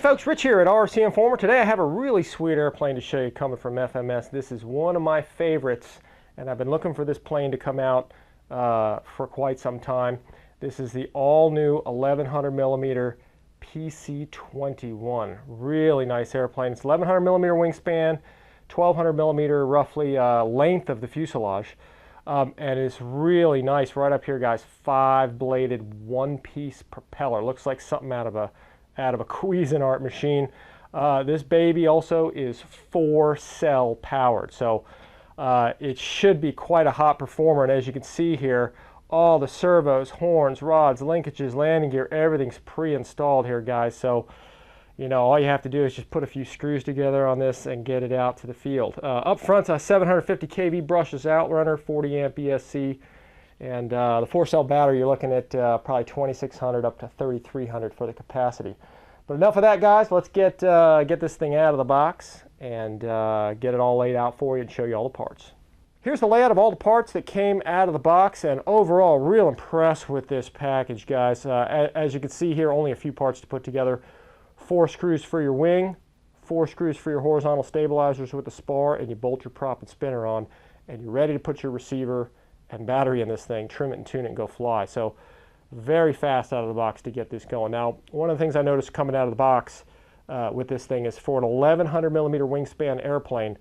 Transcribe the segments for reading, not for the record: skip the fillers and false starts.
folks, Rich here at RCINFORMER. Today I have a really sweet airplane to show you coming from FMS. This is one of my favorites, and I've been looking for this plane to come out for quite some time. This is the all-new 1100 millimeter PC-21. Really nice airplane. It's 1100 millimeter wingspan, 1200 millimeter roughly length of the fuselage. And it's really nice right up here, guys. 5-bladed, one-piece propeller. Looks like something out of a Cuisinart machine. This baby also is 4-cell powered, so it should be quite a hot performer. And as you can see here, all the servos, horns, rods, linkages, landing gear, everything's pre-installed here, guys. So you know, all you have to do is just put a few screws together on this and get it out to the field. Up front, a 750 kV brushless outrunner, 40 amp ESC, and the 4-cell battery, you're looking at probably 2600 up to 3300 for the capacity. But enough of that, guys. Let's get this thing out of the box and get it all laid out for you and show you all the parts. Here's the layout of all the parts that came out of the box, and overall, real impressed with this package, guys. As you can see here, only a few parts to put together. 4 screws for your wing, 4 screws for your horizontal stabilizers with the spar, and you bolt your prop and spinner on, and you're ready to put your receiver and battery in this thing, trim it and tune it and go fly. So very fast out of the box to get this going. Now, one of the things I noticed coming out of the box with this thing is for an 1100 millimeter wingspan airplane,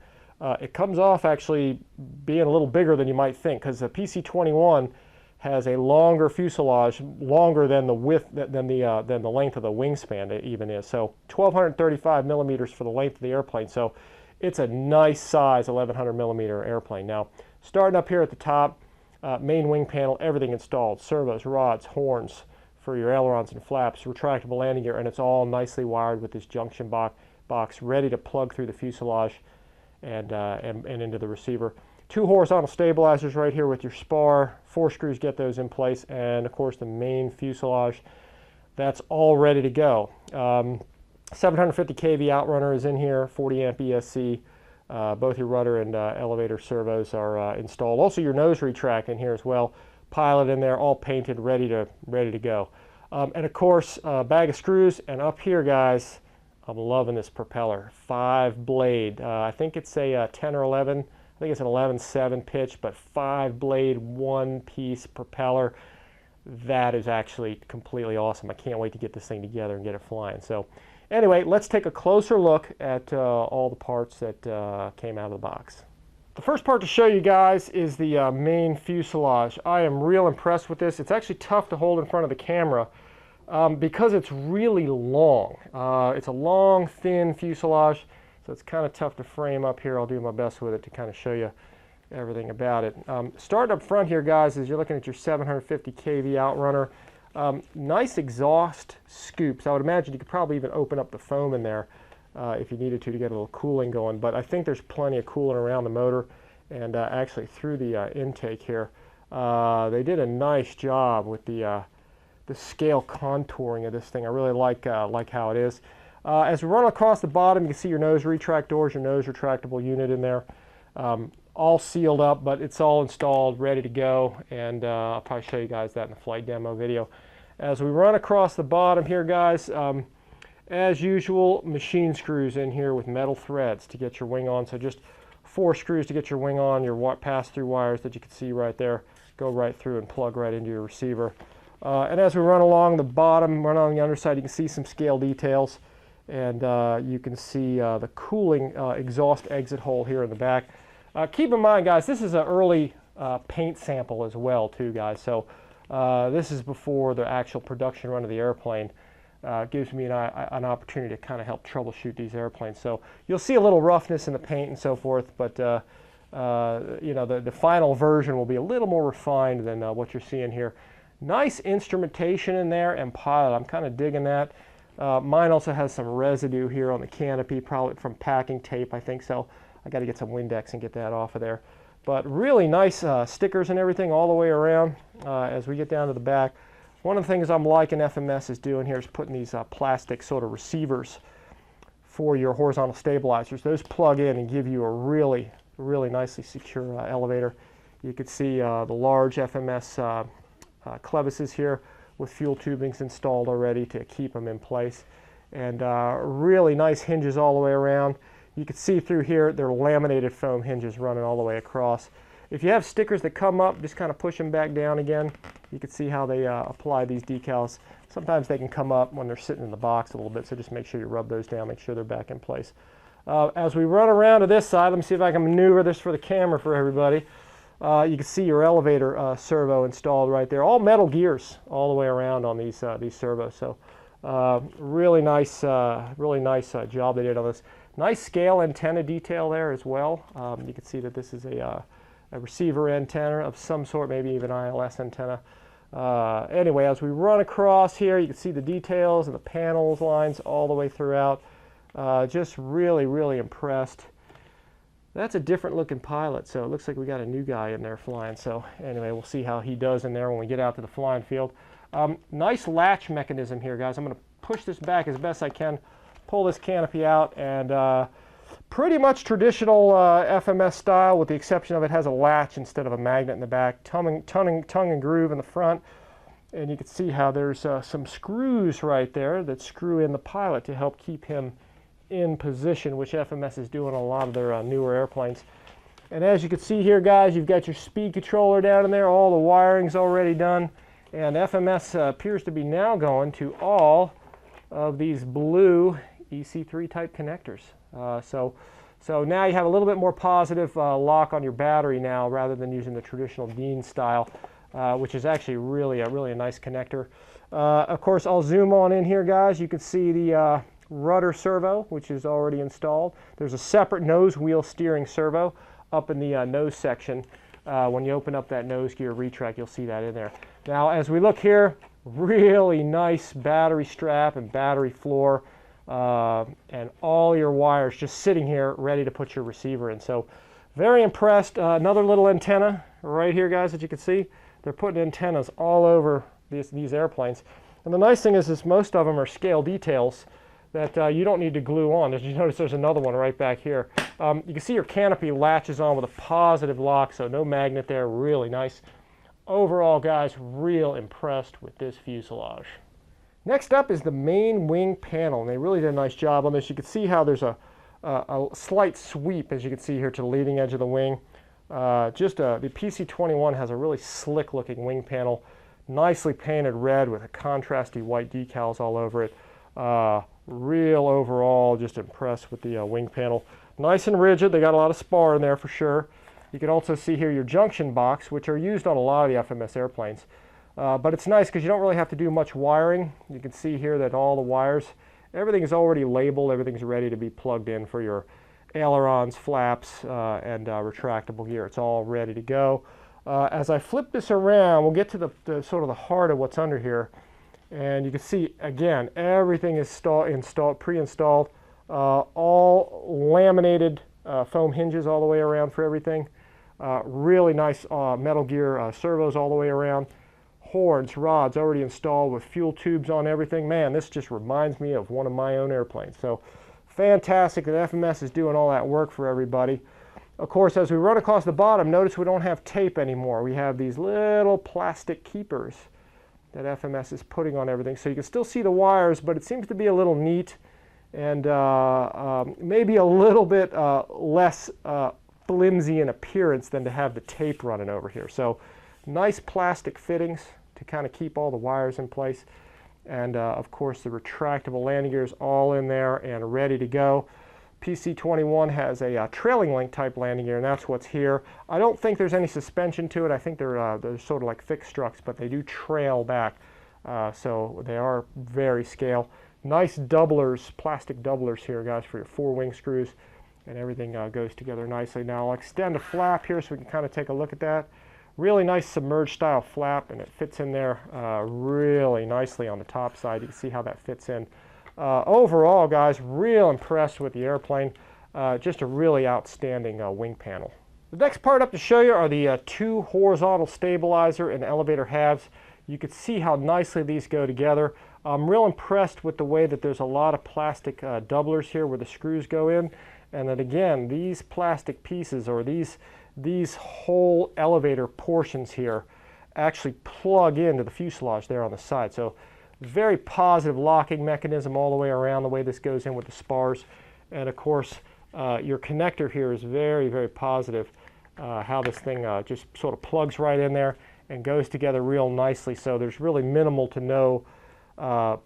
it comes off actually being a little bigger than you might think, because the PC-21 has a longer fuselage, longer than the width than the length of the wingspan it even is. So 1235 millimeters for the length of the airplane. So it's a nice size 1100 millimeter airplane. Now, starting up here at the top, main wing panel, everything installed: servos, rods, horns for your ailerons and flaps, retractable landing gear, and it's all nicely wired with this junction box ready to plug through the fuselage and into the receiver. 2 horizontal stabilizers right here with your spar, 4 screws get those in place, and of course the main fuselage, that's all ready to go. 750 kV outrunner is in here, 40 amp ESC, both your rudder and elevator servos are installed. Also your nose retract in here as well, pilot in there, all painted, ready to go. And of course a bag of screws, and up here, guys, I'm loving this propeller, 5-blade. I think it's a 10 or 11. I think it's an 11.7 pitch, but 5-blade, one-piece propeller. That is actually completely awesome. I can't wait to get this thing together and get it flying. So anyway, let's take a closer look at all the parts that came out of the box. The first part to show you guys is the main fuselage. I am real impressed with this. It's actually tough to hold in front of the camera because it's really long. It's a long, thin fuselage. So it's kind of tough to frame up here. I'll do my best with it to kind of show you everything about it. Starting up front here, guys, is you're looking at your 750 kV outrunner. Nice exhaust scoops. I would imagine you could probably even open up the foam in there if you needed to get a little cooling going. But I think there's plenty of cooling around the motor and actually through the intake here. They did a nice job with the scale contouring of this thing. I really like how it is. As we run across the bottom, you can see your nose retract doors, your nose retractable unit in there. All sealed up, but it's all installed, ready to go, and I'll probably show you guys that in the flight demo video. As we run across the bottom here, guys, as usual, machine screws in here with metal threads to get your wing on. So just 4 screws to get your wing on, your pass-through wires that you can see right there, go right through and plug right into your receiver. And as we run along the bottom, run on the underside, you can see some scale details. And you can see the cooling exhaust exit hole here in the back. Keep in mind, guys, this is an early paint sample as well, too, guys. So this is before the actual production run of the airplane. Gives me an opportunity to kind of help troubleshoot these airplanes. So you'll see a little roughness in the paint and so forth, but you know, the final version will be a little more refined than what you're seeing here. Nice instrumentation in there and pilot. I'm kind of digging that. Mine also has some residue here on the canopy, probably from packing tape, I think so. I got to get some Windex and get that off of there. But really nice stickers and everything all the way around as we get down to the back. One of the things I'm liking FMS is doing here is putting these plastic sort of receivers for your horizontal stabilizers. Those plug in and give you a really nicely secure elevator. You can see the large FMS clevises here with fuel tubings installed already to keep them in place. and really nice hinges all the way around. You can see through here, they're laminated foam hinges running all the way across. If you have stickers that come up, just kind of push them back down again. You can see how they apply these decals. Sometimes they can come up when they're sitting in the box a little bit, so just make sure you rub those down, make sure they're back in place. As we run around to this side, let me see if I can maneuver this for the camera for everybody. You can see your elevator servo installed right there. All metal gears all the way around on these servos. So really nice job they did on this. Nice scale antenna detail there as well. You can see that this is a receiver antenna of some sort, maybe even ILS antenna. Anyway, as we run across here, you can see the details and the panels lines all the way throughout. Just really impressed. That's a different looking pilot, so it looks like we got a new guy in there flying. So anyway, we'll see how he does in there when we get out to the flying field. Nice latch mechanism here, guys. I'm going to push this back as best I can, pull this canopy out, and pretty much traditional FMS style, with the exception of it has a latch instead of a magnet in the back, tongue and groove in the front. And you can see how there's some screws right there that screw in the pilot to help keep him in position, which FMS is doing on a lot of their newer airplanes. And as you can see here, guys, you've got your speed controller down in there. All the wiring's already done, and FMS appears to be now going to all of these blue EC3 type connectors. So now you have a little bit more positive lock on your battery now, rather than using the traditional Dean style, which is actually really a nice connector. Of course, I'll zoom on in here, guys. You can see the rudder servo, which is already installed. There's a separate nose wheel steering servo up in the nose section. When you open up that nose gear retract, you'll see that in there. Now, as we look here, really nice battery strap and battery floor, and all your wires just sitting here ready to put your receiver in. So very impressed. Another little antenna right here, guys, that you can see. They're putting antennas all over these airplanes. And the nice thing is most of them are scale details that you don't need to glue on. As you notice, there's another one right back here. You can see your canopy latches on with a positive lock, so no magnet there. Really nice. Overall, guys, real impressed with this fuselage. Next up is the main wing panel, and they really did a nice job on this. You can see how there's a slight sweep, as you can see here, to the leading edge of the wing. The PC-21 has a really slick looking wing panel, nicely painted red with a contrasty white decals all over it. Real overall, just impressed with the wing panel. Nice and rigid. They got a lot of spar in there for sure. You can also see here your junction box, which are used on a lot of the FMS airplanes. But it's nice because you don't really have to do much wiring. You can see here that all the wires, everything is already labeled. Everything's ready to be plugged in for your ailerons, flaps, and retractable gear. It's all ready to go. As I flip this around, we'll get to the sort of the heart of what's under here. And you can see, again, everything is pre-installed, all laminated foam hinges all the way around for everything. Really nice metal gear servos all the way around. Horns, rods already installed with fuel tubes on everything. Man, this just reminds me of one of my own airplanes. So fantastic that FMS is doing all that work for everybody. Of course, as we run across the bottom, notice we don't have tape anymore. We have these little plastic keepers that FMS is putting on everything. So you can still see the wires, but it seems to be a little neat and maybe a little bit less flimsy in appearance than to have the tape running over here. So nice plastic fittings to kind of keep all the wires in place. And of course, the retractable landing gears all in there and ready to go. PC-21 has a trailing link type landing gear, and that's what's here. I don't think there's any suspension to it. I think they're sort of like fixed struts, but they do trail back. So they are very scale. Nice doublers, plastic doublers here, guys, for your 4 wing screws, and everything goes together nicely. Now I'll extend a flap here so we can kind of take a look at that. Really nice submerged style flap, and it fits in there really nicely on the top side. You can see how that fits in. Overall, guys, real impressed with the airplane. Just a really outstanding wing panel. The next part up to show you are the 2 horizontal stabilizer and elevator halves. You can see how nicely these go together. I'm real impressed with the way that there's a lot of plastic doublers here where the screws go in, and that again, these plastic pieces, or these whole elevator portions here, actually plug into the fuselage there on the side. So Very positive locking mechanism all the way around, the way this goes in with the spars. And of course, your connector here is very, very positive. How this thing just sort of plugs right in there and goes together real nicely. So there's really minimal to no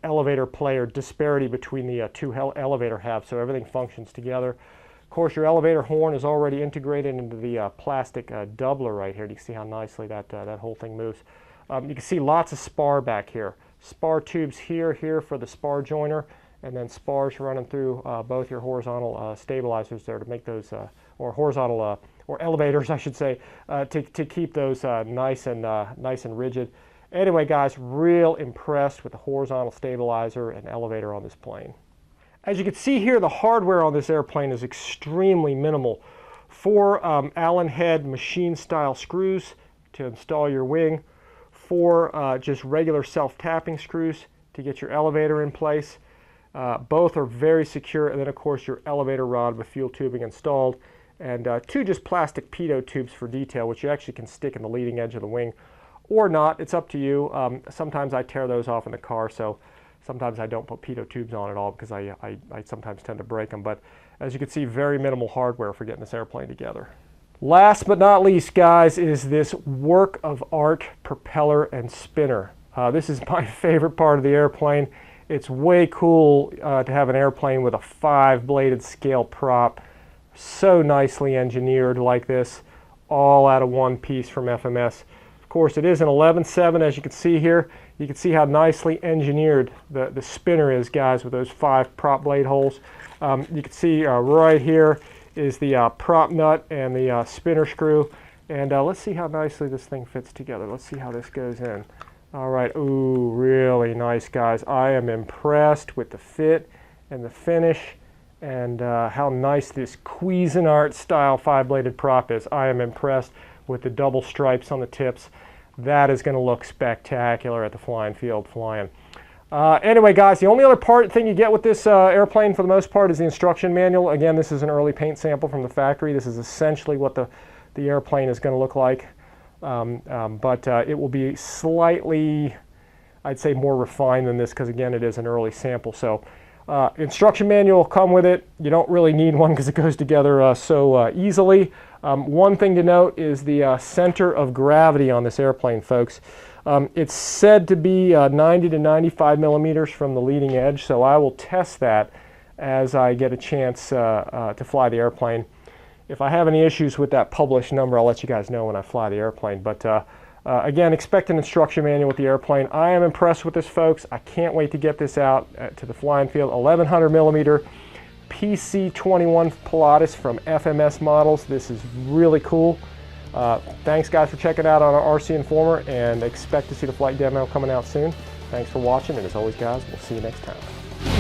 elevator play or disparity between the two elevator halves, so everything functions together. Of course, your elevator horn is already integrated into the plastic doubler right here. You can see how nicely that whole thing moves. You can see lots of spar back here. Spar tubes here for the spar joiner, and then spars running through both your horizontal stabilizers there to make those, or horizontal, or elevators, I should say, to keep those nice and rigid. Anyway, guys, real impressed with the horizontal stabilizer and elevator on this plane. As you can see here, the hardware on this airplane is extremely minimal. 4 Allen head machine style screws to install your wing, 4 just regular self-tapping screws to get your elevator in place. Both are very secure, and then of course your elevator rod with fuel tubing installed, and 2 just plastic pitot tubes for detail, which you actually can stick in the leading edge of the wing or not. It's up to you. Sometimes I tear those off in the car, so sometimes I don't put pitot tubes on at all because I sometimes tend to break them. But as you can see, very minimal hardware for getting this airplane together. Last but not least, guys, is this work of art propeller and spinner. This is my favorite part of the airplane. It's way cool to have an airplane with a 5-bladed scale prop, so nicely engineered like this, all out of one piece from FMS. Of course, it is an 11.7, as you can see here. You can see how nicely engineered the spinner is, guys, with those 5 prop blade holes. You can see right here is the prop nut and the spinner screw. And let's see how nicely this thing fits together. Let's see how this goes in. All right, ooh, really nice, guys. I am impressed with the fit and the finish and how nice this Cuisinart style 5-bladed prop is. I am impressed with the double stripes on the tips. That is going to look spectacular at the flying field flying. Anyway, guys, the only other thing you get with this airplane for the most part is the instruction manual. Again, this is an early paint sample from the factory. This is essentially what the airplane is going to look like. But it will be slightly, I'd say, more refined than this because, again, it is an early sample. So instruction manual will come with it. You don't really need one because it goes together so easily. One thing to note is the center of gravity on this airplane, folks. It's said to be 90 to 95 millimeters from the leading edge, so I will test that as I get a chance to fly the airplane. If I have any issues with that published number, I'll let you guys know when I fly the airplane. But again, expect an instruction manual with the airplane. I am impressed with this, folks. I can't wait to get this out to the flying field. 1100 millimeter PC-21 Pilatus from FMS models. This is really cool. Thanks, guys, for checking out on our RC Informer, and expect to see the flight demo coming out soon. Thanks for watching, and as always, guys, we'll see you next time.